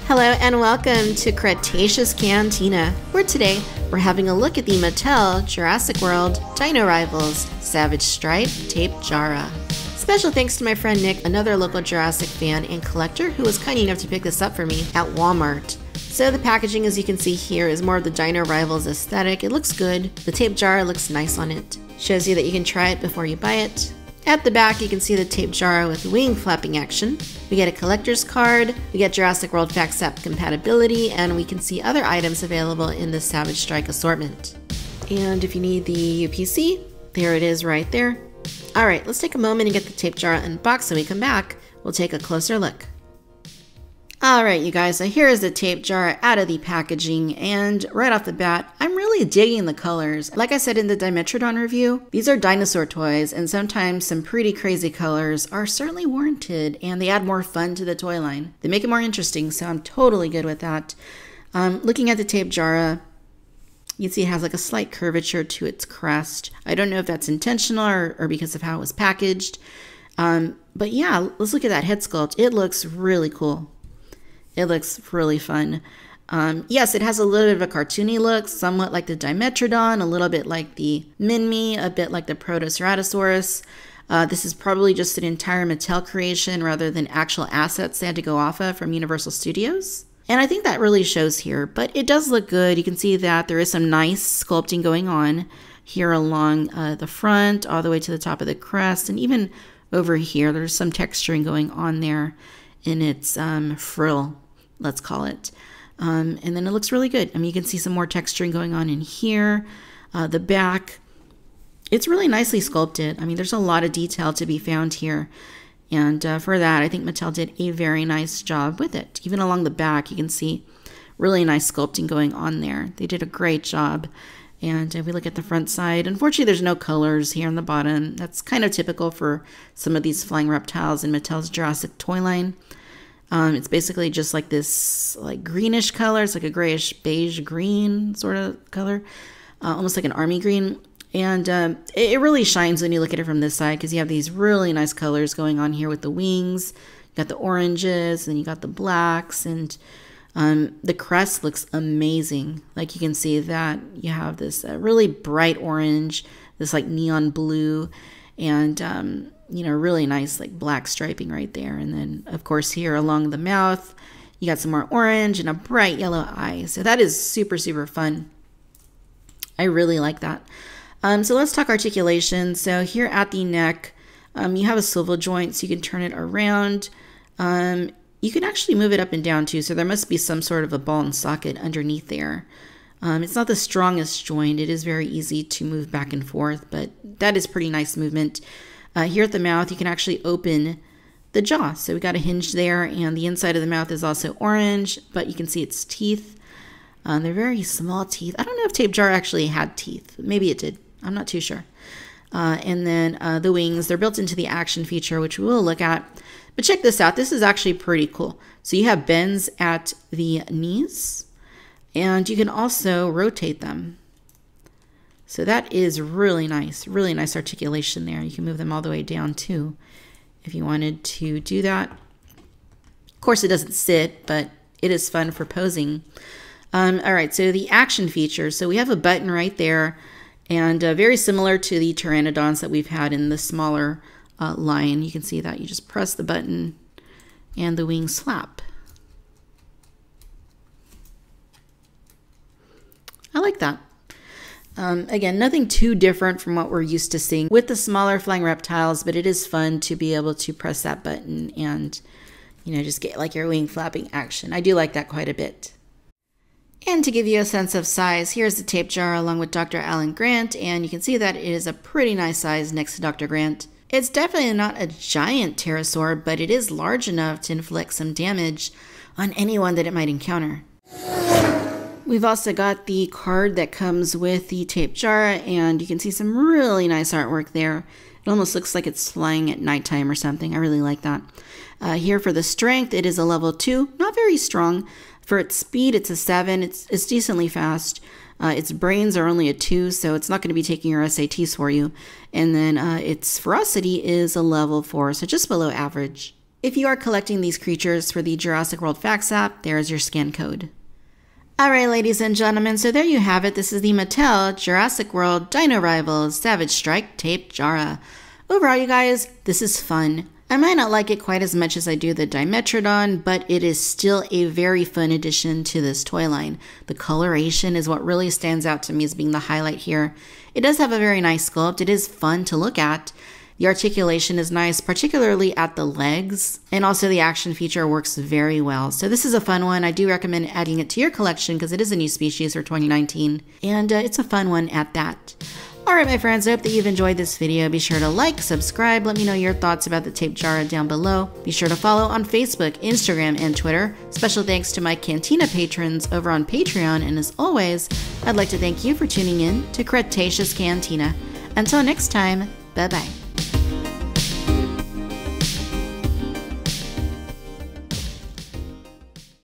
Hello and welcome to Cretaceous Cantina, where today we're having a look at the Mattel Jurassic World Dino Rivals Savage Stripe Tapejara. Special thanks to my friend Nick, another local Jurassic fan and collector who was kind enough to pick this up for me at Walmart. So the packaging, as you can see here, is more of the Dino Rivals aesthetic. It looks good. The Tapejara looks nice on it. Shows you that you can try it before you buy it. At the back, you can see the Tapejara with wing flapping action. We get a collector's card, we get Jurassic World FactSet compatibility, and we can see other items available in the Savage Strike assortment. And if you need the UPC, there it is right there. Alright, let's take a moment and get the Tapejara unboxed. When we come back, we'll take a closer look. Alright you guys, so here is the Tapejara out of the packaging, and right off the bat, I'm really digging the colors. Like I said in the Dimetrodon review, these are dinosaur toys, and sometimes some pretty crazy colors are certainly warranted, and they add more fun to the toy line. They make it more interesting, so I'm totally good with that. Looking at the Tapejara, you can see it has like a slight curvature to its crest. I don't know if that's intentional or because of how it was packaged. But yeah, let's look at that head sculpt. It looks really cool. It looks really fun. Yes, it has a little bit of a cartoony look, somewhat like the Dimetrodon, a little bit like the Minmi, a bit like the Protoceratosaurus. This is probably just an entire Mattel creation rather than actual assets they had to go off of from Universal Studios. And I think that really shows here, but it does look good. You can see that there is some nice sculpting going on here along the front, all the way to the top of the crest, and even over here, there's some texturing going on there in its frill, let's call it. And then it looks really good. I mean, you can see some more texturing going on in here. The back, it's really nicely sculpted. I mean, there's a lot of detail to be found here. And for that, I think Mattel did a very nice job with it. Even along the back, you can see really nice sculpting going on there. They did a great job. And if we look at the front side, unfortunately, there's no colors here on the bottom. That's kind of typical for some of these flying reptiles in Mattel's Jurassic toy line. It's basically just like this like greenish color. It's like a grayish beige green sort of color, almost like an army green. And it really shines when you look at it from this side because you have these really nice colors going on here with the wings. You got the oranges, and you got the blacks, and the crest looks amazing. Like you can see that you have this really bright orange, this like neon blue, and you know, really nice like black striping right there. And then of course here along the mouth, you got some more orange and a bright yellow eye. So that is super, super fun. I really like that. So let's talk articulation. So here at the neck, you have a swivel joint, so you can turn it around. You can actually move it up and down too, so there must be some sort of a ball and socket underneath there. It's not the strongest joint. It is very easy to move back and forth, but that is pretty nice movement. Here at the mouth, you can actually open the jaw. So we got a hinge there, and the inside of the mouth is also orange, but you can see its teeth. They're very small teeth. I don't know if Tapejara actually had teeth. Maybe it did. I'm not too sure. And then the wings, they're built into the action feature, which we will look at. But check this out. This is actually pretty cool. So you have bends at the knees, and you can also rotate them. So that is really nice articulation there. You can move them all the way down too, if you wanted to do that. Of course, it doesn't sit, but it is fun for posing. All right, so the action features. So we have a button right there, and very similar to the Pteranodons that we've had in the smaller line. You can see that you just press the button and the wings flap. I like that. Again, nothing too different from what we're used to seeing with the smaller flying reptiles, but it is fun to be able to press that button and, you know, just get like your wing flapping action. I do like that quite a bit. And to give you a sense of size, here's the Tapejara along with Dr. Alan Grant, and you can see that it is a pretty nice size next to Dr. Grant. It's definitely not a giant pterosaur, but it is large enough to inflict some damage on anyone that it might encounter. We've also got the card that comes with the Tapejara, and you can see some really nice artwork there. It almost looks like it's flying at nighttime or something. I really like that. Here for the strength, it is a level 2, not very strong. For its speed, it's a 7. It's decently fast. Its brains are only a 2, so it's not going to be taking your SATs for you. And then its ferocity is a level 4, so just below average. If you are collecting these creatures for the Jurassic World Facts app, there is your scan code. Alright, ladies and gentlemen, so there you have it. This is the Mattel Jurassic World Dino Rivals Savage Strike Tapejara. Overall, you guys, this is fun. I might not like it quite as much as I do the Dimetrodon, but it is still a very fun addition to this toy line. The coloration is what really stands out to me as being the highlight here. It does have a very nice sculpt. It is fun to look at. The articulation is nice, particularly at the legs, and also the action feature works very well. So this is a fun one. I do recommend adding it to your collection because it is a new species for 2019, and it's a fun one at that. Alright, my friends, I hope that you've enjoyed this video. Be sure to like, subscribe, let me know your thoughts about the Tapejara down below. Be sure to follow on Facebook, Instagram, and Twitter. Special thanks to my Cantina patrons over on Patreon, and as always, I'd like to thank you for tuning in to Cretaceous Cantina. Until next time, bye-bye.